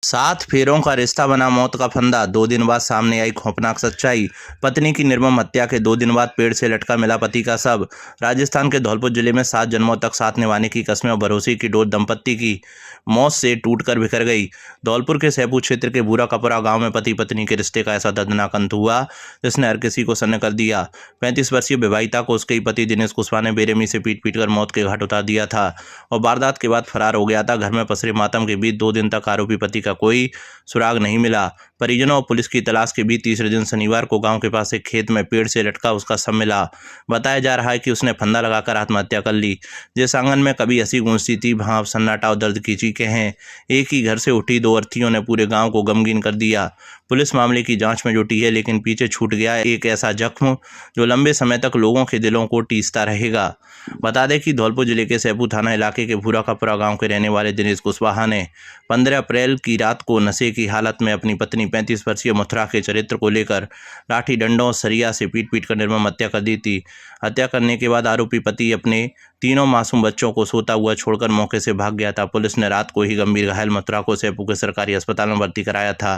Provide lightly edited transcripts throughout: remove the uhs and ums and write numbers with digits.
सात फेरों का रिश्ता बना मौत का फंदा। 2 दिन बाद सामने आई खौफनाक सच्चाई। पत्नी की निर्मम हत्या के 2 दिन बाद पेड़ से लटका मिला पति का शव। राजस्थान के धौलपुर जिले में 7 जन्मों तक साथ निभाने की कस्में और भरोसे की डोर दंपत्ति की मौत से टूटकर बिखर गई। धौलपुर के सैपू क्षेत्र के भूरा कपरा गांव में पति पत्नी के रिश्ते का ऐसा दर्दनाक अंत हुआ जिसने हर किसी को सन्न कर दिया। 35 वर्षीय विवाहिता को उसके ही पति दिनेश कुशवाहा ने बेरहमी से पीट पीट कर मौत के घाट उतार दिया था और वारदात के बाद फरार हो गया था। घर में पसरे मातम के बीच 2 दिन तक आरोपी पति का कोई सुराग नहीं मिला। परिजनों और पुलिस की तलाश के बीच तीसरे दिन शनिवार को गांव के पास एक खेत में पेड़ से लटका उसका शव मिला। बताया जा रहा है कि उसने फंदा लगाकर आत्महत्या कर ली। जिस आंगन में कभी हंसी गूंजती थी वहां अब सन्नाटा और दर्द की चीखें हैं। एक ही घर से उठी 2 अर्थियों ने पूरे गांव को गमगीन कर दिया। पुलिस मामले की जांच में जुटी है, लेकिन पीछे छूट गया एक ऐसा जख्म जो लंबे समय तक लोगों के दिलों को टीसता रहेगा। बता दें कि धौलपुर जिले के सैपू थाना इलाके के भूरा कपरा गांव के रहने वाले दिनेश कुशवाहा ने 15 अप्रैल की रात को नशे की हालत में अपनी पत्नी 35 वर्षीय मथुरा के चरित्र को लेकर लाठी डंडों सरिया से पीट पीट कर निर्मम हत्या कर दी थी। हत्या करने के बाद आरोपी पति अपने 3 मासूम बच्चों को सोता हुआ छोड़कर मौके से भाग गया था। पुलिस ने रात को ही गंभीर घायल मथुरा को सैपू के सरकारी अस्पताल में भर्ती कराया था,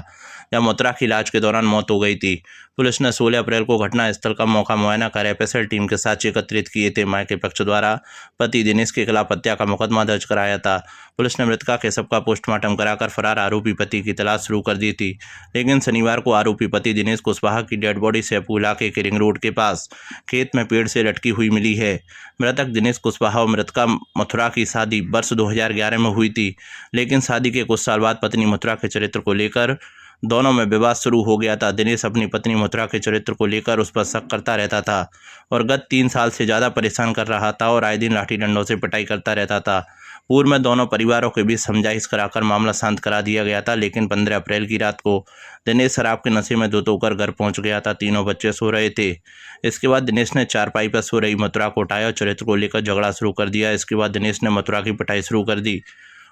जब मथुरा की इलाज के दौरान मौत हो गई थी। पुलिस ने 16 अप्रैल को घटनास्थल का मौका मुआयना कर एफएसएल टीम के साथ एकत्रित किए थे। मां के पक्ष द्वारा पति दिनेश के खिलाफ हत्या का मुकदमा दर्ज कराया था। पुलिस ने मृतका के शव का पोस्टमार्टम कराकर फरार आरोपी पति की तलाश शुरू कर दी थी, लेकिन शनिवार को आरोपी पति दिनेश कुशवाहा की डेड बॉडी सैपू इलाके के रिंग रोड के पास खेत में पेड़ से लटकी हुई मिली है। मृतक दिनेश कुशवाहा और मृतका मथुरा की शादी वर्ष 2011 में हुई थी, लेकिन शादी के कुछ साल बाद पत्नी मथुरा के चरित्र को लेकर दोनों में विवाद शुरू हो गया था। दिनेश अपनी पत्नी मथुरा के चरित्र को लेकर उस पर शक करता रहता था और गत 3 साल से ज़्यादा परेशान कर रहा था और आए दिन लाठी डंडों से पिटाई करता रहता था। पूर्व में दोनों परिवारों के बीच समझाइश कराकर मामला शांत करा दिया गया था, लेकिन 15 अप्रैल की रात को दिनेश शराब के नशे में धुत होकर घर पहुंच गया था। तीनों बच्चे सो रहे थे। इसके बाद दिनेश ने चारपाई पर सो रही मथुरा को उठाया और चरित्र को लेकर झगड़ा शुरू कर दिया। इसके बाद दिनेश ने मथुरा की पिटाई शुरू कर दी।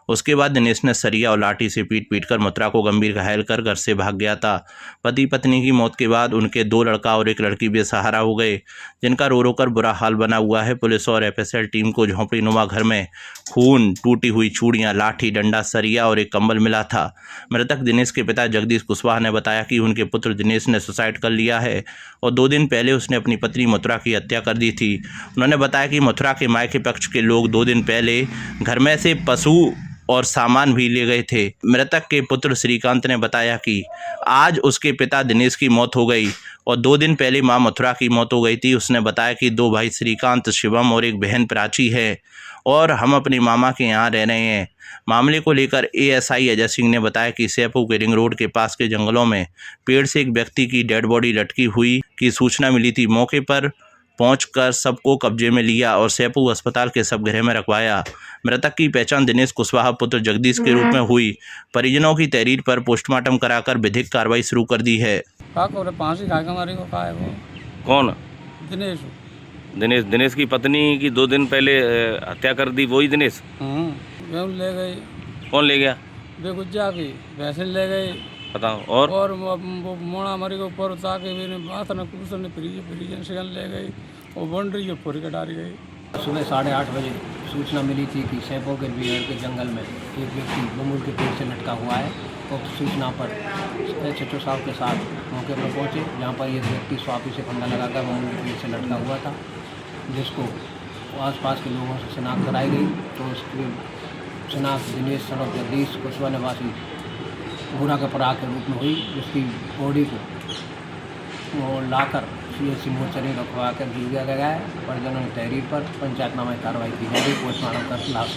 उसके बाद दिनेश ने सरिया और लाठी से पीट पीट कर मथुरा को गंभीर घायल कर घर से भाग गया था। पति पत्नी की मौत के बाद उनके 2 लड़का और 1 लड़की बेसहारा हो गए, जिनका रो रो कर बुरा हाल बना हुआ है। पुलिस और एफएसएल टीम को झोंपड़ी नुमा घर में खून, टूटी हुई चूड़ियां, लाठी डंडा, सरिया और एक कंबल मिला था। मृतक दिनेश के पिता जगदीश कुशवाहा ने बताया कि उनके पुत्र दिनेश ने सुसाइड कर लिया है और 2 दिन पहले उसने अपनी पत्नी मथुरा की हत्या कर दी थी। उन्होंने बताया कि मथुरा के मायके पक्ष के लोग 2 दिन पहले घर में से पशु और सामान भी ले गए थे। मृतक के पुत्र श्रीकांत ने बताया कि आज उसके पिता दिनेश की मौत हो गई और 2 दिन पहले मां मथुरा की मौत हो गई थी। उसने बताया कि 2 भाई श्रीकांत, शिवम और एक बहन प्राची है और हम अपनी मामा के यहाँ रह रहे हैं। मामले को लेकर एएसआई अजय सिंह ने बताया कि सैपू के रिंग रोड के पास के जंगलों में पेड़ से एक व्यक्ति की डेड बॉडी लटकी हुई की सूचना मिली थी। मौके पर पहुंचकर सबको कब्जे में लिया और सैपू अस्पताल के शवगृह में रखवाया। मृतक की पहचान दिनेश कुशवाहा पुत्र जगदीश के रूप में हुई। परिजनों की तहरीर पर पोस्टमार्टम कराकर विधिक कार्रवाई शुरू कर दी है। कौन? दिनेश। दिनेश की पत्नी की 2 दिन पहले हत्या कर दी, वही दिनेश? गेहूँ ले गई। कौन ले गया? बेगुज्जा की भैंसे ले गई। बताओ। और वो मोड़ा मरी को ऊपर उतार के भी बात न कुछ ने फ्रीजन से ले गई। वो बन रही है फोरी कटारी गई। सुबह 8:30 बजे सूचना मिली थी कि सैपू के बिहार के जंगल में एक व्यक्ति बबूल के पेड़ से लटका हुआ है। तो सूचना पर छठो साहब के साथ मौके पर पहुंचे, जहां पर एक व्यक्ति स्वापी से फंदा लगाकर बबूल के पेड़ से लटका हुआ था, जिसको आसपास के लोगों से शिनाख्त कराई गई। तो उसकी शिनाख्त दिनेश सड़क जगदीश कुशवाहा निवासी भूरा कपरा के रूप में हुई, जिसकी बॉडी को वो लाकर सीएचसी मोर्चरी रखवा कर भेज दिया गया है। परिजनों की तहरीर पर पंचायतनामा की कार्रवाई की जाएगी। पोस्टमार्टम कर लाश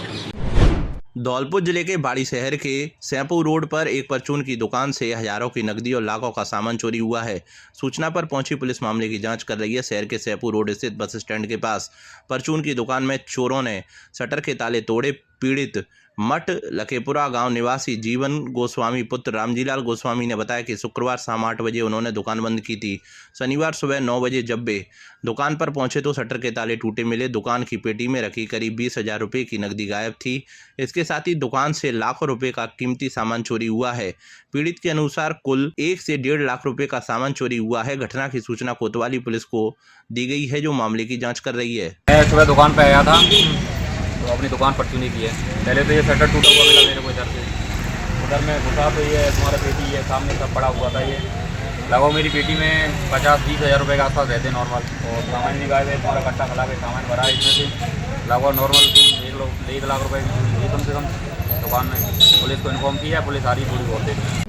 धौलपुर जिले के बाड़ी शहर के सैपू रोड पर एक परचून की दुकान से हजारों की नकदी और लाखों का सामान चोरी हुआ है। सूचना पर पहुंची पुलिस मामले की जांच कर रही है। शहर के सैपू रोड स्थित बस स्टैंड के पास परचून की दुकान में चोरों ने शटर के ताले तोड़े। पीड़ित मठ लखेपुरा गांव निवासी जीवन गोस्वामी पुत्र रामजीलाल गोस्वामी ने बताया कि शुक्रवार शाम 8 बजे उन्होंने दुकान बंद की थी। शनिवार सुबह 9 बजे जब वे दुकान पर पहुंचे तो शटर के ताले टूटे मिले। दुकान की पेटी में रखी करीब 20,000 रुपये की नकदी गायब थी। इसके साथ ही दुकान से लाखों रुपए का कीमती सामान चोरी हुआ है। पीड़ित के अनुसार कुल 1 से 1.5 लाख रुपए का सामान चोरी हुआ है। घटना की सूचना कोतवाली पुलिस को दी गई है, जो मामले की जाँच कर रही है। मैं सुबह दुकान पर आया था तो अपनी दुकान परचूनी की है। पहले तो ये शटर टूटा हुआ मिला मेरे को इधर से, घर में घुसा तो ये तुम्हारा पेटी ये सामने सब पड़ा हुआ था। ये लगभग मेरी पेटी में 50-20 हज़ार रुपये के आसपास रहते नॉर्मल, और सामान निकाले थे, तुम्हारा कट्टा खिला के सामान भरा है। इसमें से लगभग नॉर्मल तुम 1 लाख रुपये की चीज़ कम से कम दुकान में। पुलिस को इन्फॉर्म किया, पुलिस आ रही थोड़ी बहुत देर में।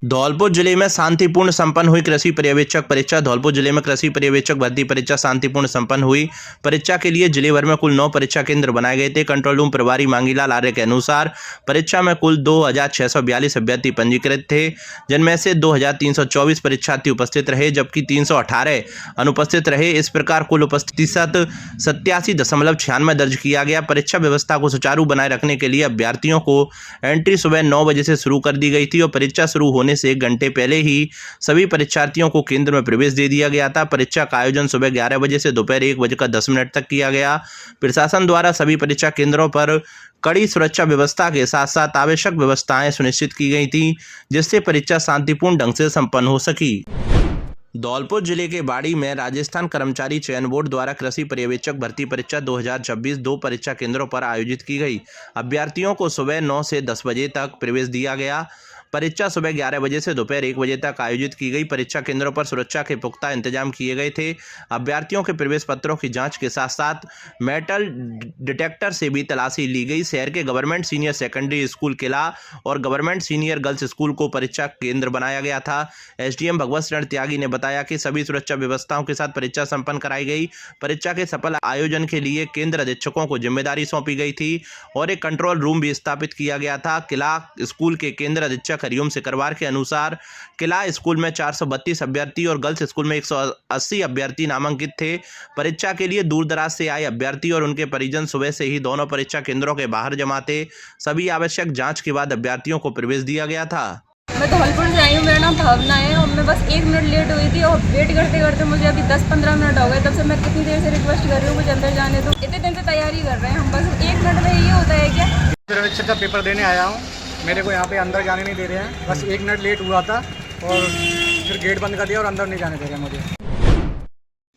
धौलपुर जिले में शांतिपूर्ण संपन्न हुई कृषि पर्यवेक्षक परीक्षा। धौलपुर जिले में कृषि पर्यवेक्षक भर्ती परीक्षा शांतिपूर्ण संपन्न हुई। परीक्षा के लिए जिले भर में कुल 9 परीक्षा केंद्र बनाए गए थे। कंट्रोल रूम प्रभारी मांगीलाल आर्य के अनुसार परीक्षा में कुल 2642 अभ्यर्थी पंजीकृत थे, जिनमें से 2324 परीक्षार्थी उपस्थित रहे, जबकि 318 अनुपस्थित रहे। इस प्रकार कुल उपस्थिति 87.96 दर्ज किया गया। परीक्षा व्यवस्था को सुचारू बनाए रखने के लिए अभ्यर्थियों को एंट्री सुबह 9 बजे से शुरू कर दी गई थी और परीक्षा शुरू होने से 1 घंटे पहले ही सभी परीक्षार्थियों को केंद्र में प्रवेश दे दिया गया था। परीक्षा का आयोजन सुबह 11 बजे से दोपहर 1:10 तक किया गया। प्रशासन द्वारा सभी परीक्षा केंद्रों पर कड़ी सुरक्षा व्यवस्था के साथ साथ आवश्यक व्यवस्थाएं सुनिश्चित की गई थी, जिससे परीक्षा शांतिपूर्ण ढंग से संपन्न हो सकी। धौलपुर जिले के बाड़ी में राजस्थान कर्मचारी चयन बोर्ड द्वारा कृषि पर्यवेक्षक भर्ती परीक्षा 2026 2 परीक्षा केंद्रों पर आयोजित की गई। अभ्यर्थियों को सुबह 9 से 10 बजे तक प्रवेश दिया गया। परीक्षा सुबह 11 बजे से दोपहर 1 बजे तक आयोजित की गई। परीक्षा केंद्रों पर सुरक्षा के पुख्ता इंतजाम किए गए थे। अभ्यर्थियों के प्रवेश पत्रों की जांच के साथ साथ मेटल डिटेक्टर से भी तलाशी ली गई। शहर के गवर्नमेंट सीनियर सेकेंडरी स्कूल किला और गवर्नमेंट सीनियर गर्ल्स स्कूल को परीक्षा केंद्र बनाया गया था। एसडीएम भगवत शरण त्यागी ने बताया कि सभी सुरक्षा व्यवस्थाओं के साथ परीक्षा संपन्न कराई गई। परीक्षा के सफल आयोजन के लिए केंद्र अधीक्षकों को जिम्मेदारी सौंपी गई थी और एक कंट्रोल रूम भी स्थापित किया गया था। किला स्कूल के केंद्र अधीक्षक हरिओम सिकरवार के अनुसार किला स्कूल में 432 अभ्यर्थी और गर्ल्स स्कूल में 180 अभ्यर्थी नामांकित थे। परीक्षा के लिए दूर दराज से आए अभ्यर्थी और उनके परिजन सुबह से ही दोनों परीक्षा केंद्रों के बाहर जमा थे। सभी आवश्यक जांच के बाद अभ्यर्थियों को प्रवेश दिया गया था। मैं धौलपुर से आई हूँ, मेरा नाम भावना है और मैं बस 1 मिनट लेट हुई थी और वेट करते करते मुझे अभी 10-15 मिनट हो गए। तब से मैं कितनी देर से रिक्वेस्ट कर रही हूँ मुझे अंदर जाने दो। इतने दिन से तैयारी कर रहे हैं हम, बस 1 मिनट में ये होता है क्या? पर्यवेक्षक का पेपर देने आया हूँ, मेरे को यहाँ पे अंदर जाने नहीं दे रहे हैं। बस 1 मिनट लेट हुआ था और फिर गेट बंद कर दिया और अंदर नहीं जाने दे रहे हैं मुझे।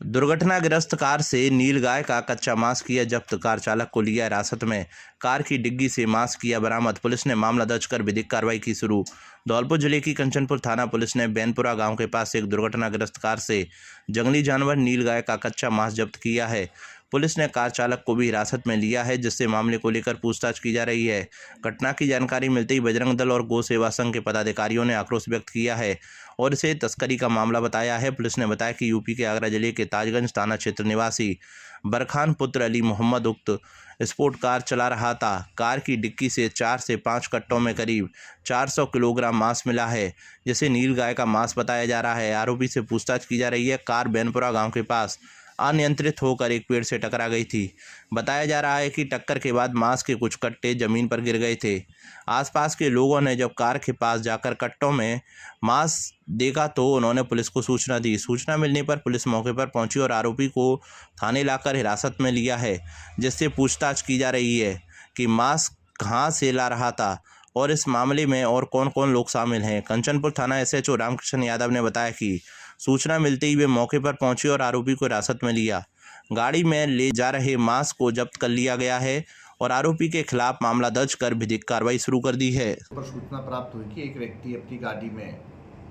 दुर्घटनाग्रस्त कार से नीलगाय का कच्चा मांस किया जब्त। कार चालक को लिया हिरासत में। कार की डिग्गी से मांस किया बरामद। पुलिस ने मामला दर्ज कर विधिक कार्रवाई की शुरू। धौलपुर जिले की कंचनपुर थाना पुलिस ने बैनपुरा गांव के पास एक दुर्घटनाग्रस्त कार से जंगली जानवर नीलगाय का कच्चा मांस जब्त किया है। पुलिस ने कार चालक को भी हिरासत में लिया है, जिससे मामले को लेकर पूछताछ की जा रही है। घटना की जानकारी मिलते ही बजरंग दल और गौ सेवा संघ के पदाधिकारियों ने आक्रोश व्यक्त किया है और इसे तस्करी का मामला बताया है। पुलिस ने बताया कि यूपी के आगरा जिले के ताजगंज थाना क्षेत्र निवासी बरखान पुत्र अली मोहम्मद उक्त स्पोर्ट कार चला रहा था। कार की डिक्की से 4 से 5 कट्टों में करीब 400 किलोग्राम मांस मिला है, जिसे नीलगाय का मांस बताया जा रहा है। आरोपी से पूछताछ की जा रही है। कार बैनपुरा गाँव के पास अनियंत्रित होकर एक पेड़ से टकरा गई थी। बताया जा रहा है कि टक्कर के बाद मांस के कुछ कट्टे जमीन पर गिर गए थे। आसपास के लोगों ने जब कार के पास जाकर कट्टों में मांस देखा तो उन्होंने पुलिस को सूचना दी। सूचना मिलने पर पुलिस मौके पर पहुंची और आरोपी को थाने लाकर हिरासत में लिया है, जिससे पूछताछ की जा रही है कि मांस कहां से ला रहा था और इस मामले में और कौन कौन लोग शामिल हैं। कंचनपुर थाना एसएचओ रामकृष्ण यादव ने बताया कि सूचना मिलते ही वे मौके पर पहुंचे और आरोपी को हिरासत में लिया। गाड़ी में ले जा रहे मांस को जब्त कर लिया गया है और आरोपी के खिलाफ मामला दर्ज कर विधिक कार्रवाई शुरू कर दी है। पर सूचना प्राप्त हुई कि एक व्यक्ति अपनी गाड़ी में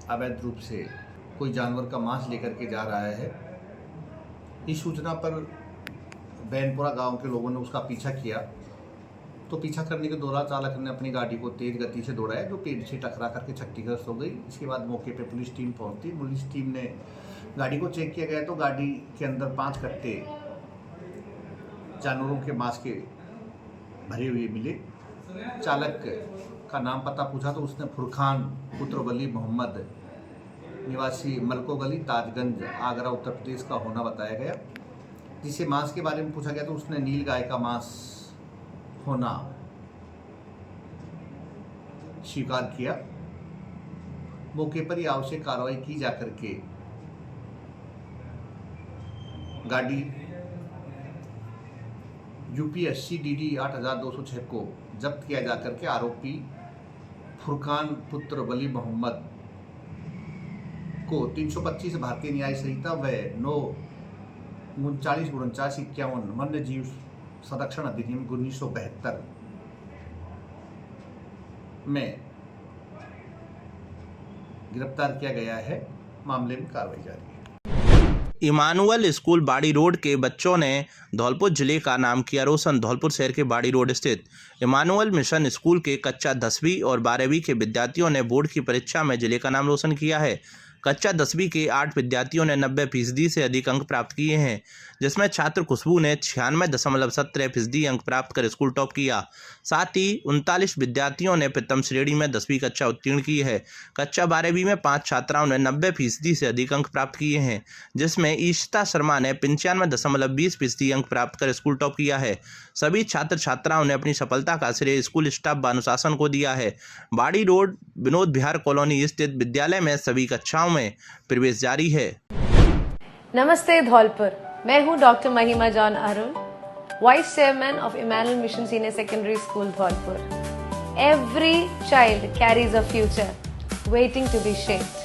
अवैध रूप से कोई जानवर का मांस लेकर के जा रहा है। इस सूचना पर बैनपुरा गांव के लोगों ने उसका पीछा किया, तो पीछा करने के दौरान चालक ने अपनी गाड़ी को तेज गति से दौड़ाया, जो पेड़ से टकरा करके क्षतिग्रस्त हो गई। इसके बाद मौके पे पुलिस टीम पहुंची। पुलिस टीम ने गाड़ी को चेक किया गया तो गाड़ी के अंदर 5 कट्टे जानवरों के मांस के भरे हुए मिले। चालक का नाम पता पूछा तो उसने फुरखान पुत्र अली मोहम्मद निवासी मलको गली ताजगंज आगरा उत्तर प्रदेश का होना बताया गया। जिसे मांस के बारे में पूछा गया तो उसने नीलगाय का मांस होना स्वीकार किया। मौके पर ही आवश्यक कार्रवाई की जाकर के गाड़ी UP-80 DD 8206 को जब्त किया जाकर के आरोपी फुरकान पुत्र वली मोहम्मद को 325 भारतीय न्याय संहिता व 949-49-51 वन्य जीव संरक्षण अधिनियम 1972 में गिरफ्तार किया गया है। मामले में कार्रवाई जारी है। इमानुअल स्कूल बाड़ी रोड के बच्चों ने धौलपुर जिले का नाम किया रोशन। धौलपुर शहर के बाड़ी रोड स्थित इमानुअल मिशन स्कूल के कक्षा 10वीं और 12वीं के विद्यार्थियों ने बोर्ड की परीक्षा में जिले का नाम रोशन किया है। कक्षा 10वीं के 8 विद्यार्थियों ने 90% से अधिक अंक प्राप्त किए हैं, जिसमें छात्र खुशबू ने 96.17% अंक प्राप्त कर स्कूल टॉप किया। साथ ही 39 विद्यार्थियों ने प्रथम श्रेणी में 10वीं कक्षा उत्तीर्ण की है। कक्षा 12वीं में 5 छात्राओं ने 90% से अधिक अंक प्राप्त किए हैं, जिसमें ईशिता शर्मा ने 95.20% अंक प्राप्त कर स्कूल टॉप किया है। सभी छात्र छात्राओं ने अपनी सफलता का श्रेय स्कूल स्टाफ व अनुशासन को दिया है। बाड़ी रोड विनोद विहार कॉलोनी स्थित विद्यालय में सभी कक्षाओं में प्रवेश जारी है। नमस्ते धौलपुर, मैं हूं doctor Mahima John Arun, vice chairman of Emmanuel mission senior secondary school Dholpur. Every child carries a future waiting to be shaped.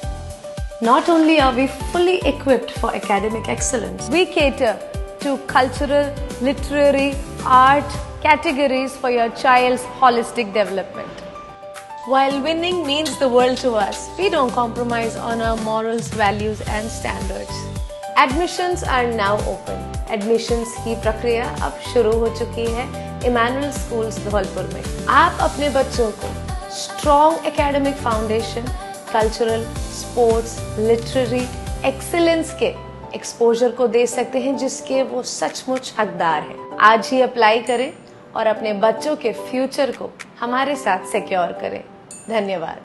Not only are we fully equipped for academic excellence, we cater to cultural, literary, art categories for your child's holistic development. While winning means the world to us, we don't compromise on our morals, values and standards. Admissions are now open. Admissions की प्रक्रिया अब शुरू हो चुकी है Emmanuel schools Dholpur में। आप अपने बच्चों को strong academic foundation, cultural, sports, literary excellence के एक्सपोजर को दे सकते हैं, जिसके वो सचमुच हकदार हैं। आज ही अप्लाई करें और अपने बच्चों के फ्यूचर को हमारे साथ सिक्योर करें। धन्यवाद।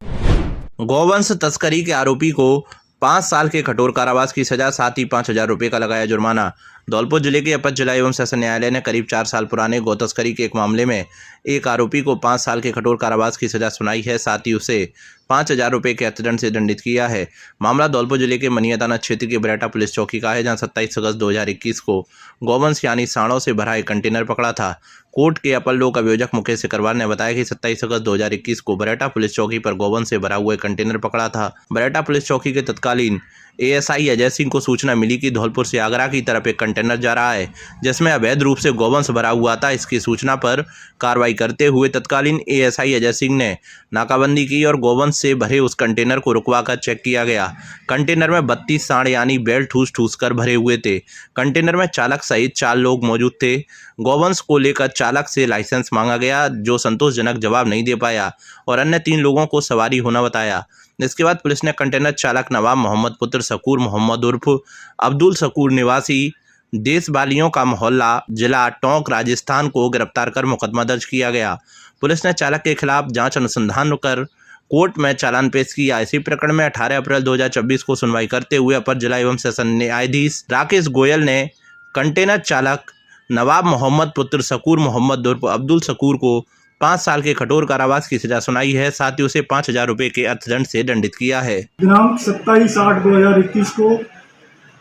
गौवंश तस्करी के आरोपी को 5 साल के कठोर कारावास की सजा, साथ ही 5,000 रुपये का लगाया जुर्माना। धौलपुर जिले के अपर जिला एवं सेशन न्यायालय ने करीब 4 साल पुराने गौ तस्करी के एक मामले में एक आरोपी को 5 साल के कठोर कारावास की सजा सुनाई है, साथ ही उसे 5,000 रुपये के अर्थदंड से दंडित किया है। मामला धौलपुर जिले के मनिया थाना क्षेत्र के बरेटा पुलिस चौकी का है, जहां 27 अगस्त 2021 को गौवंश यानी सांडों से भरा एक कंटेनर पकड़ा था। कोर्ट के अपर लोक अभियोजक मुकेश सिकरवार ने बताया कि 27 अगस्त 2021 को बरेटा पुलिस चौकी पर गौवंश से भरा हुआ एक कंटेनर पकड़ा था। बरेटा पुलिस चौकी के तत्कालीन ASI अजय सिंह को सूचना मिली कि धौलपुर से आगरा की तरफ एक कंटेनर जा रहा है, जिसमें अवैध रूप से गौवंश भरा हुआ था। इसकी सूचना पर कार्रवाई करते हुए तत्कालीन ASI अजय सिंह ने नाकाबंदी की और गौवंश से भरे उस कंटेनर को रुकवाकर चेक किया गया। कंटेनर में 32 सांड यानी बैल ठूस ठूस कर भरे हुए थे। कंटेनर में चालक सहित 4 लोग मौजूद थे। गौवंश को लेकर चालक से लाइसेंस मांगा गया, जो संतोषजनक जवाब नहीं दे पाया और अन्य 3 लोगों को सवारी होना बताया। इसके बाद पुलिस ने कंटेनर चालक नवाब मोहम्मद पुत्र शकूर मोहम्मद उर्फ अब्दुल शकूर निवासी देश बालियों का मोहल्ला जिला टोंक राजस्थान को गिरफ्तार कर मुकदमा दर्ज किया गया। पुलिस ने चालक के खिलाफ जांच अनुसंधान कर कोर्ट में चालान पेश किया। इसी प्रकरण में 18 अप्रैल 2024 को सुनवाई करते हुए अपर जिला एवं सेशन न्यायाधीश राकेश गोयल ने कंटेनर चालक नवाब मोहम्मद पुत्र शकूर मोहम्मद उर्फ अब्दुल शकूर को 5 साल के कठोर कारावास की सजा सुनाई है, साथ ही उसे 5,000 रुपये के अर्थदंड से दंडित किया है। दिनांक 27/8/2021 को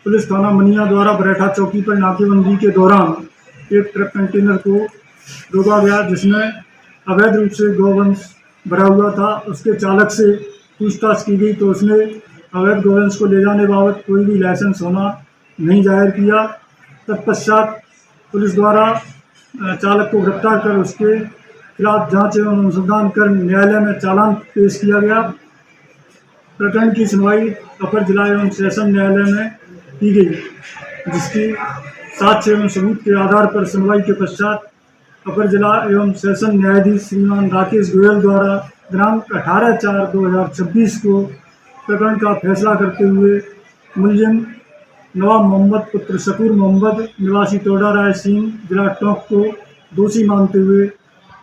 पुलिस थाना मनिया द्वारा बरेठा चौकी पर नाकेबंदी के दौरान एक ट्रक कंटेनर को रोका गया, जिसमें अवैध रूप से गौवंश भरा हुआ था। उसके चालक से पूछताछ की गई तो उसने अवैध गौवंश को ले जाने बाबत कोई भी लाइसेंस होना नहीं जाहिर किया। तत्पश्चात पुलिस द्वारा चालक को गिरफ्तार कर उसके खिलाफ जांच एवं अनुसंधान कर न्यायालय में चालान पेश किया गया। प्रकरण की सुनवाई अपर जिला एवं सेशन न्यायालय में की गई, जिसकी साक्ष्य एवं सबूत के आधार पर सुनवाई के पश्चात अपर जिला एवं सेशन न्यायाधीश श्रीमान राकेश गोयल द्वारा दिनांक 18/4/2026 को प्रकरण का फैसला करते हुए मुलजिम नवाब मोहम्मद पुत्र शकूर मोहम्मद निवासी टोडा राय सिंह जिला टोंक को दोषी मानते हुए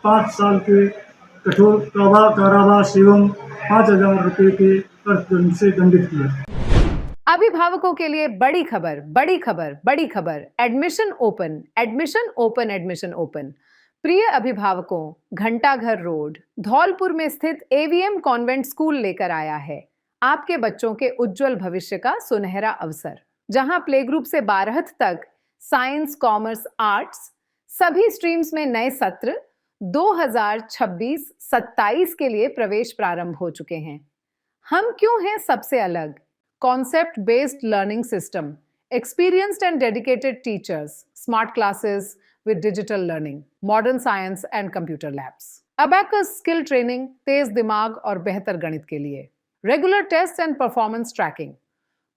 5 साल के कठोर कारावास एवं 5,000 रुपये के अर्थदंड से दंडित किया। अभिभावकों के लिए बड़ी खबर, बड़ी खबर, बड़ी खबर। Admission open, admission open, admission open. प्रिय अभिभावकों, घंटाघर रोड धौलपुर में स्थित AVM कॉन्वेंट स्कूल लेकर आया है आपके बच्चों के उज्जवल भविष्य का सुनहरा अवसर, जहां प्ले ग्रुप से 12th तक साइंस, कॉमर्स, आर्ट्स सभी स्ट्रीम्स में नए सत्र 2026-27 के लिए प्रवेश प्रारंभ हो चुके हैं। हम क्यों हैं सबसे अलग? Concept based learning system, experienced and dedicated teachers, smart classes with digital learning, modern science and computer labs, abacus skill training, तेज दिमाग और बेहतर गणित के लिए, regular tests and performance tracking,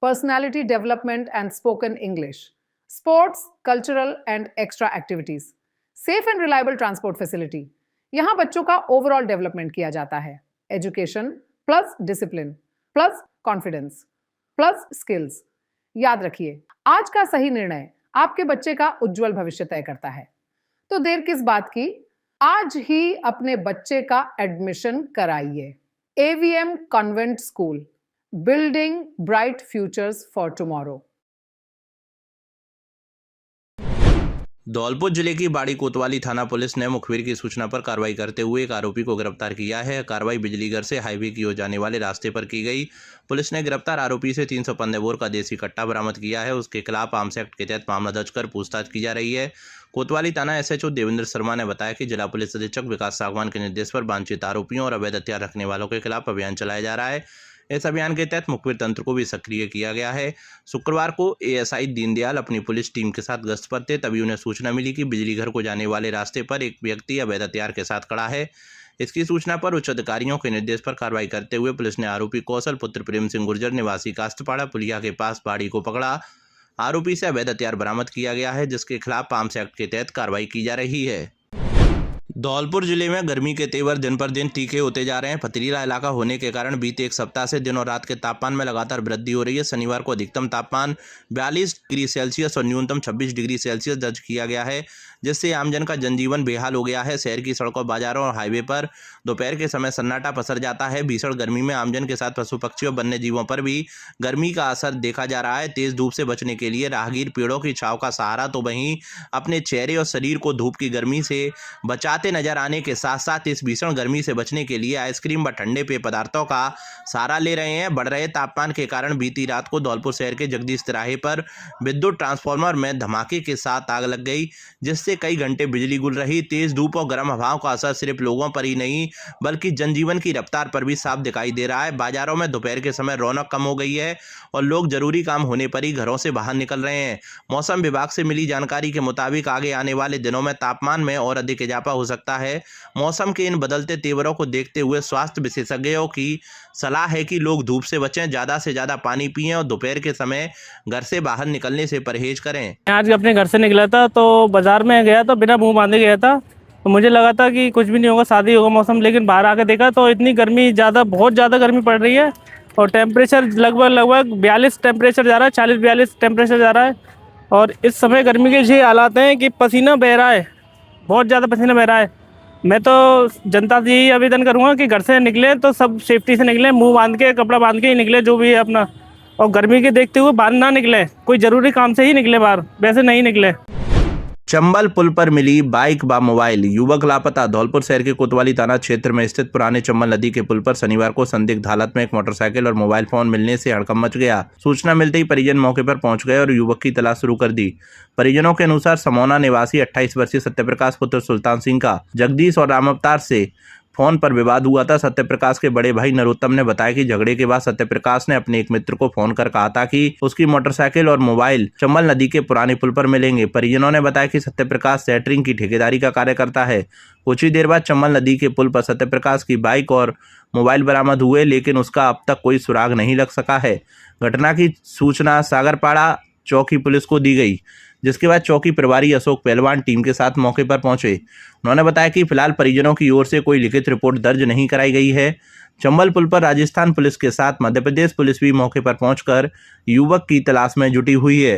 personality development and spoken English, sports, cultural and extra activities, safe and reliable transport facility. यहाँ बच्चों का overall development किया जाता है. Education plus discipline plus confidence plus skills. याद रखिए, आज का सही निर्णय आपके बच्चे का उज्जवल भविष्य तय करता है. तो देर किस बात की, आज ही अपने बच्चे का एडमिशन कराइए. AVM convent school, building bright futures for tomorrow. Dholpur जिले की बाड़ी कोतवाली थाना पुलिस ने मुखबिर की सूचना पर कार्रवाई करते हुए एक आरोपी को गिरफ्तार किया है. कार्रवाई बिजलीघर से हाईवे की ओर जाने वाले रास्ते पर की गई. पुलिस ने गिरफ्तार आरोपी से 315 बोर का देसी कट्टा बरामद किया है. उसके खिलाफ आर्म्स एक्ट के तहत मामला दर्ज कर पूछताछ की जा रही है. कोतवाली थाना SHO देवेंद्र शर्मा ने बताया कि जिला पुलिस अधीक्षक विकास सागवान के निर्देश पर वांछित आरोपियों और अवैध हथियार रखने वालों के खिलाफ अभियान चलाया जा रहा है. इस अभियान के तहत मुखबिर तंत्र को भी सक्रिय किया गया है. शुक्रवार को ASI दीनदयाल अपनी पुलिस टीम के साथ गश्त पर थे. तभी उन्हें सूचना मिली कि बिजलीघर को जाने वाले रास्ते पर एक व्यक्ति अवैध हथियार के साथ खड़ा है. इसकी सूचना पर उच्च अधिकारियों के निर्देश पर कार्रवाई करते हुए पुलिस ने आरोपी कौशल पुत्र प्रेम सिंह गुर्जर निवासी कास्तपाड़ा पुलिया के पास बाड़ी को पकड़ा. आरोपी से अवैध हथियार बरामद किया गया है, जिसके खिलाफ आर्म्स एक्ट के तहत कार्रवाई की जा रही है. धौलपुर जिले में गर्मी के तेवर दिन पर दिन तीखे होते जा रहे हैं. पथरीला इलाका होने के कारण बीते एक सप्ताह से दिन और रात के तापमान में लगातार वृद्धि हो रही है. शनिवार को अधिकतम तापमान 42 डिग्री सेल्सियस और न्यूनतम 26 डिग्री सेल्सियस दर्ज किया गया है, जिससे आमजन का जनजीवन बेहाल हो गया है. शहर की सड़कों, बाजारों और हाईवे पर दोपहर के समय सन्नाटा पसर जाता है. भीषण गर्मी में आमजन के साथ पशु पक्षियों और वन्य जीवों पर भी गर्मी का असर देखा जा रहा है. तेज धूप से बचने के लिए राहगीर पेड़ों की छांव का सहारा तो वहीं अपने चेहरे और शरीर को धूप की गर्मी से बचाते नजर आने के साथ साथ इस भीषण गर्मी से बचने के लिए आइसक्रीम व ठंडे पेय पदार्थों का सहारा ले रहे हैं. बढ़ रहे तापमान के कारण बीती रात को धौलपुर शहर के जगदीश तिराहे पर विद्युत ट्रांसफार्मर में धमाके के साथ आग लग गई, जिससे कई घंटे बिजली गुल रही. तेज धूप और गर्म हवाओं का असर सिर्फ लोगों पर ही नहीं बल्कि जनजीवन की रफ्तार पर भी साफ दिखाई दे रहा है. बाजारों में दोपहर के समय रौनक कम हो गई है और लोग जरूरी काम होने पर ही घरों से बाहर निकल रहे हैं. मौसम विभाग से मिली जानकारी के मुताबिक आगे आने वाले दिनों में तापमान में और अधिक इजाफा हो सकता है. मौसम के इन बदलते तेवरों को देखते हुए स्वास्थ्य विशेषज्ञों की सलाह है कि लोग धूप से बचें, ज़्यादा से ज़्यादा पानी पिएं और दोपहर के समय घर से बाहर निकलने से परहेज करें. आज अपने घर से निकला था तो बाजार में गया तो बिना मुंह बांधे गया था, तो मुझे लगा था कि कुछ भी नहीं होगा, शादी होगा मौसम, लेकिन बाहर आके देखा तो इतनी गर्मी बहुत ज़्यादा गर्मी पड़ रही है और टेम्परेचर लगभग 42 टेम्परेचर जा रहा है, 40-42 टेम्परेचर जा रहा है. और इस समय गर्मी के ये हालात हैं कि पसीना बह रहा है, बहुत ज़्यादा पसीना बह रहा है. मैं तो जनता से यही आवेदन करूँगा कि घर से निकले तो सब सेफ्टी से निकले, मुंह बांध के, कपड़ा बांध के ही निकले जो भी है अपना, और गर्मी के देखते हुए बाहर ना निकले. कोई ज़रूरी काम से ही निकले बाहर, वैसे नहीं निकले. चंबल पुल पर मिली बाइक व मोबाइल, युवक लापता. धौलपुर शहर के कोतवाली थाना क्षेत्र में स्थित पुराने चंबल नदी के पुल पर शनिवार को संदिग्ध हालत में एक मोटरसाइकिल और मोबाइल फोन मिलने से हड़कंप मच गया. सूचना मिलते ही परिजन मौके पर पहुंच गए और युवक की तलाश शुरू कर दी. परिजनों के अनुसार समौना निवासी 28 वर्षीय सत्यप्रकाश पुत्र सुल्तान सिंह का जगदीश और राम अवतार से फोन पर विवाद हुआ था. सत्यप्रकाश के बड़े भाई नरोत्तम ने बताया कि झगड़े के बाद सत्यप्रकाश ने अपने एक मित्र को फोन कर कहा था कि उसकी मोटरसाइकिल और मोबाइल चंबल नदी के पुराने पुल पर मिलेंगे. परिजनों ने बताया कि सत्यप्रकाश सेटरिंग की ठेकेदारी का कार्य करता है. कुछ ही देर बाद चंबल नदी के पुल पर सत्यप्रकाश की बाइक और मोबाइल बरामद हुए, लेकिन उसका अब तक कोई सुराग नहीं लग सका है. घटना की सूचना सागरपाड़ा चौकी पुलिस को दी गई, जिसके बाद चौकी प्रभारी अशोक पहलवान टीम के साथ मौके पर पहुंचे. उन्होंने बताया कि फिलहाल परिजनों की ओर से कोई लिखित रिपोर्ट दर्ज नहीं कराई गई है. चंबल पुल पर राजस्थान पुलिस के साथ मध्य प्रदेश पुलिस भी मौके पर पहुंचकर युवक की तलाश में जुटी हुई है.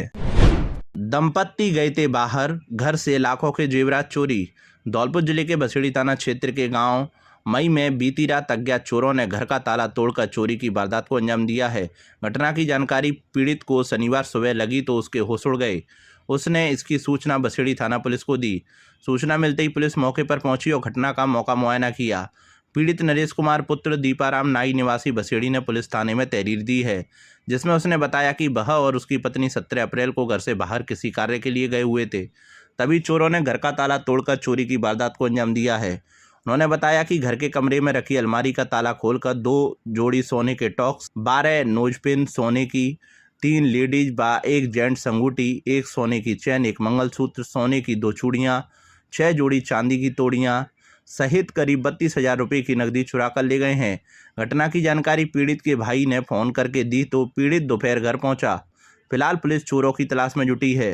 दंपत्ति गए थे बाहर, घर से लाखों के जेवरात चोरी. धौलपुर जिले के बसेड़ी थाना क्षेत्र के गांव मई में बीती रात अज्ञात चोरों ने घर का ताला तोड़कर चोरी की वारदात को अंजाम दिया है. घटना की जानकारी पीड़ित को शनिवार सुबह लगी तो उसके होश उड़ गए. उसने इसकी सूचना बसेड़ी थाना पुलिस को दी. सूचना मिलते ही पुलिस मौके पर पहुंची और घटना का मौका मुआयना किया. पीड़ित नरेश कुमार पुत्र दीपाराम नाई निवासी बसेड़ी ने पुलिस थाने में तहरीर दी है, जिसमें उसने बताया कि वह और उसकी पत्नी 17 अप्रैल को घर से बाहर किसी कार्य के लिए गए हुए थे. तभी चोरों ने घर का ताला तोड़कर चोरी की वारदात को अंजाम दिया है. उन्होंने बताया कि घर के कमरे में रखी अलमारी का ताला खोलकर 2 जोड़ी सोने के टॉक्स, 12 नोजपिन सोने की, 3 लेडीज व 1 जेंट्स अंगूठी, 1 सोने की चैन, 1 मंगलसूत्र, सोने की 2 चूड़ियाँ, 6 जोड़ी चांदी की तोड़ियाँ, सहित करीब 32,000 रुपये की नकदी चुरा कर ले गए हैं। घटना की जानकारी पीड़ित के भाई ने फोन करके दी तो पीड़ित दोपहर घर पहुंचा। फिलहाल पुलिस चोरों की तलाश में जुटी है।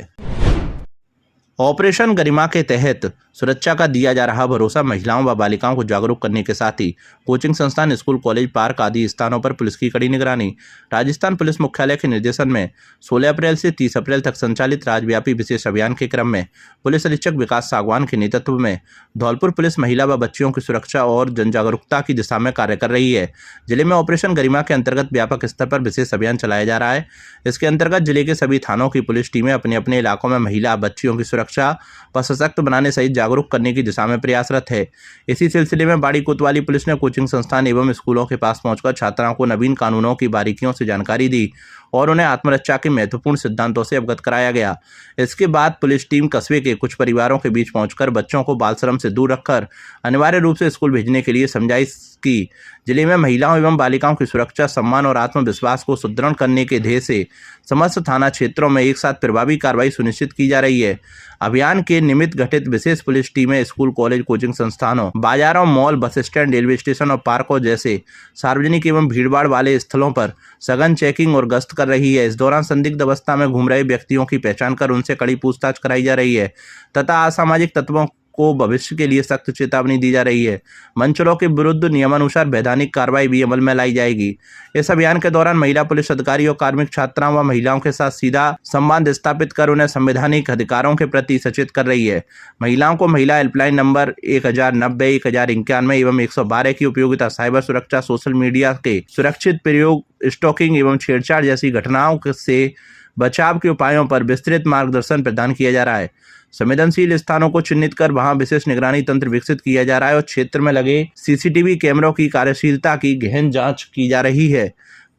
ऑपरेशन गरिमा के तहत सुरक्षा का दिया जा रहा भरोसा, महिलाओं व बालिकाओं को जागरूक करने के साथ ही कोचिंग संस्थान, स्कूल, कॉलेज, पार्क आदि स्थानों पर पुलिस की कड़ी निगरानी। राजस्थान पुलिस मुख्यालय के निर्देशन में 16 अप्रैल से 30 अप्रैल तक संचालित राज्यव्यापी विशेष अभियान के क्रम में पुलिस अधीक्षक विकास सागवान के नेतृत्व में धौलपुर पुलिस महिला व बच्चियों की सुरक्षा और जन जागरूकता की दिशा में कार्य कर रही है। जिले में ऑपरेशन गरिमा के अंतर्गत व्यापक स्तर पर विशेष अभियान चलाया जा रहा है। इसके अंतर्गत जिले के सभी थानों की पुलिस टीमें अपने अपने इलाकों में महिला बच्चियों की सुरक्षा व सशक्त बनाने सहित जागरूक करने की दिशा में प्रयासरत है। इसी सिलसिले में बाड़ी कोतवाली पुलिस ने कोचिंग संस्थान एवं स्कूलों के पास पहुंचकर छात्राओं को नवीन कानूनों की बारीकियों से जानकारी दी और उन्हें आत्मरक्षा के महत्वपूर्ण सिद्धांतों से अवगत कराया गया। इसके बाद पुलिस टीम कस्बे के कुछ परिवारों के बीच पहुंचकर बच्चों को बाल श्रम से दूर रखकर अनिवार्य रूप से स्कूल भेजने के लिए समझाइश की। जिले में महिलाओं एवं बालिकाओं की सुरक्षा, सम्मान और आत्मविश्वास को सुदृढ़ करने के ध्येय से समस्त थाना क्षेत्रों में एक साथ प्रभावी कार्रवाई सुनिश्चित की जा रही है। अभियान के निमित्त गठित विशेष पुलिस टीमें स्कूल, कॉलेज, कोचिंग संस्थानों, बाजारों, mall, bus stand, railway station और पार्कों जैसे सार्वजनिक एवं भीड़भाड़ वाले स्थलों पर सघन चेकिंग और गश्त कर रही है। इस दौरान संदिग्ध अवस्था में घूम रहे व्यक्तियों की पहचान कर उनसे कड़ी पूछताछ कराई जा रही है तथा असामाजिक तत्वों को भविष्य के लिए सख्त चेतावनी दी जा रही है। मंचलों के विरुद्ध नियमानुसार वैधानिक कार्रवाई भी अमल में लाई जाएगी। इस अभियान के दौरान महिला पुलिस अधिकारी और कार्मिक छात्राओं व महिलाओं के साथ सीधा संवाद स्थापित कर उन्हें संवैधानिक अधिकारों के प्रति सचेत कर रही है। महिलाओं को महिला हेल्पलाइन नंबर 1090, 1091 एवं 112 की उपयोगिता, साइबर सुरक्षा, सोशल मीडिया के सुरक्षित प्रयोग, स्टॉकिंग एवं छेड़छाड़ जैसी घटनाओं से बचाव के उपायों पर विस्तृत मार्गदर्शन प्रदान किया जा रहा है। संवेदनशील स्थानों को चिन्हित कर वहां विशेष निगरानी तंत्र विकसित किया जा रहा है और क्षेत्र में लगे सीसीटीवी कैमरों की कार्यशीलता की गहन जांच की जा रही है।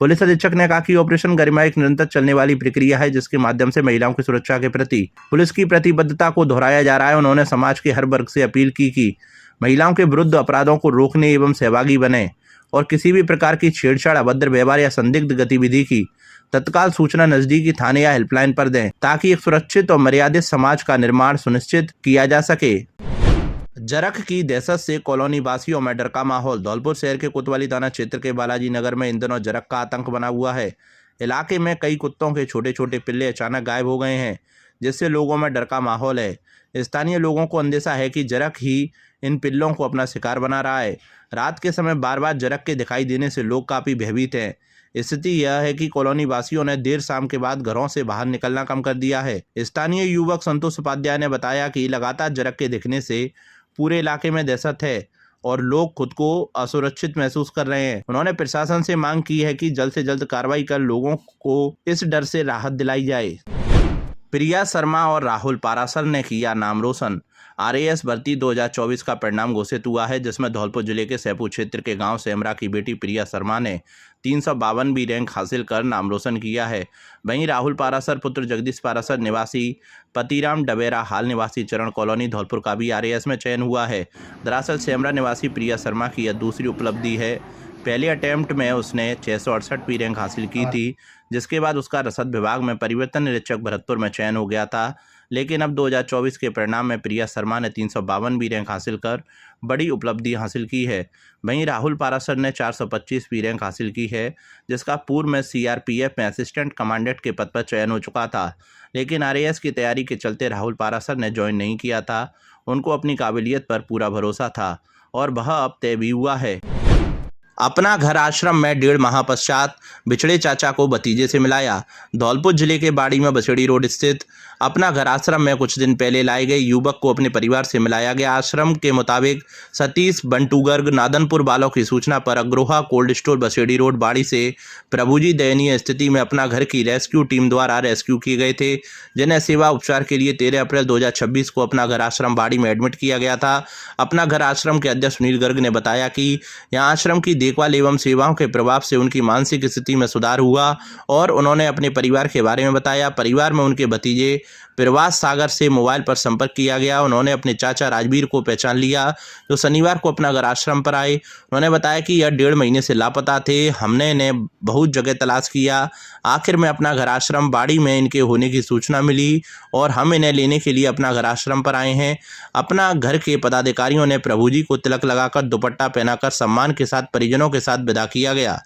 पुलिस अधीक्षक ने कहा कि ऑपरेशन गरिमा एक निरंतर चलने वाली प्रक्रिया है जिसके माध्यम से महिलाओं की सुरक्षा के प्रति पुलिस की प्रतिबद्धता को दोहराया जा रहा है। उन्होंने समाज के हर वर्ग से अपील की कि महिलाओं के विरुद्ध अपराधों को रोकने एवं सहभागी बने और किसी भी प्रकार की छेड़छाड़, अभद्र व्यवहार या संदिग्ध गतिविधि की तत्काल सूचना नजदीकी थाने या हेल्पलाइन पर दें ताकि एक सुरक्षित और मर्यादित समाज का निर्माण सुनिश्चित किया जा सके। जरख की दहशत से कॉलोनी वासियों में डर का माहौल। धौलपुर शहर के कोतवाली थाना क्षेत्र के बालाजी नगर में इन दिनों जरख का आतंक बना हुआ है। इलाके में कई कुत्तों के छोटे छोटे पिल्ले अचानक गायब हो गए हैं जिससे लोगों में डर का माहौल है। स्थानीय लोगों को अंदेशा है कि जरख ही इन पिल्लों को अपना शिकार बना रहा है। रात के समय बार बार जरख के दिखाई देने से लोग काफ़ी भयभीत हैं। स्थिति यह है कि कॉलोनी वासियों ने देर शाम के बाद घरों से बाहर निकलना कम कर दिया है। स्थानीय युवक संतोष उपाध्याय ने बताया कि लगातार जरख के दिखने से पूरे इलाके में दहशत है और लोग खुद को असुरक्षित महसूस कर रहे हैं। उन्होंने प्रशासन से मांग की है कि जल्द से जल्द कार्रवाई कर लोगों को इस डर से राहत दिलाई जाए। प्रिया शर्मा और राहुल पारासर ने किया नाम रोशन। RAS भर्ती 2024 का परिणाम घोषित हुआ है जिसमें धौलपुर जिले के सैपुर क्षेत्र के गांव सेमरा की बेटी प्रिया शर्मा ने 352वीं रैंक हासिल कर नाम रोशन किया है। वहीं राहुल पारासर पुत्र जगदीश पारासर निवासी पतिराम डबेरा हाल निवासी चरण कॉलोनी धौलपुर का भी RAS में चयन हुआ है। दरअसल सेमरा निवासी प्रिया शर्मा की यह दूसरी उपलब्धि है। पहले अटेम्प्ट में उसने 668वीं रैंक हासिल की थी जिसके बाद उसका रसद विभाग में परिवर्तन निरीक्षक भरतपुर में चयन हो गया था। लेकिन अब 2024 के परिणाम में प्रिया शर्मा ने 352वीं रैंक हासिल कर बड़ी उपलब्धि हासिल की है। वहीं राहुल पारासर ने 425वीं रैंक हासिल की है जिसका पूर्व में CRPF में असिस्टेंट कमांडेंट के पद पर चयन हो चुका था। लेकिन RAS की तैयारी के चलते राहुल पारासर ने ज्वाइन नहीं किया था। उनको अपनी काबिलियत पर पूरा भरोसा था और वह अब तय भी हुआ है। अपना घर आश्रम में 1.5 माह पश्चात बिछड़े चाचा को भतीजे से मिलाया। धौलपुर जिले के बाड़ी में बछड़ी रोड स्थित अपना घर आश्रम में कुछ दिन पहले लाए गए युवक को अपने परिवार से मिलाया गया। आश्रम के मुताबिक सतीश बंटू गर्ग नादनपुर वालों की सूचना पर अग्रोहा कोल्ड स्टोर बछड़ी रोड बाड़ी से प्रभुजी दयनीय स्थिति में अपना घर की रेस्क्यू टीम द्वारा रेस्क्यू किए गए थे जिन्हें सेवा उपचार के लिए 13 अप्रैल 2026 को अपना घर आश्रम बाड़ी में एडमिट किया गया था। अपना घर आश्रम के अध्यक्ष सुनील गर्ग ने बताया कि यहाँ आश्रम की देखभाल एवं सेवाओं के प्रभाव से उनकी मानसिक स्थिति में सुधार हुआ और उन्होंने अपने परिवार के बारे में बताया। परिवार में उनके भतीजे प्रवास सागर से मोबाइल पर संपर्क किया गया। उन्होंने अपने चाचा राजवीर को पहचान लिया, जो शनिवार को अपना घर आश्रम पर आए। उन्होंने बताया कि यह 1.5 महीने से लापता थे। हमने इन्हें बहुत जगह तलाश किया, आखिर में अपना घर आश्रम बाड़ी में इनके होने की सूचना मिली और हम इन्हें लेने के लिए अपना घर आश्रम पर आए हैं। अपना घर के पदाधिकारियों ने प्रभु जी को तिलक लगाकर दुपट्टा पहनाकर सम्मान के साथ परिजनों के साथ विदा किया गया।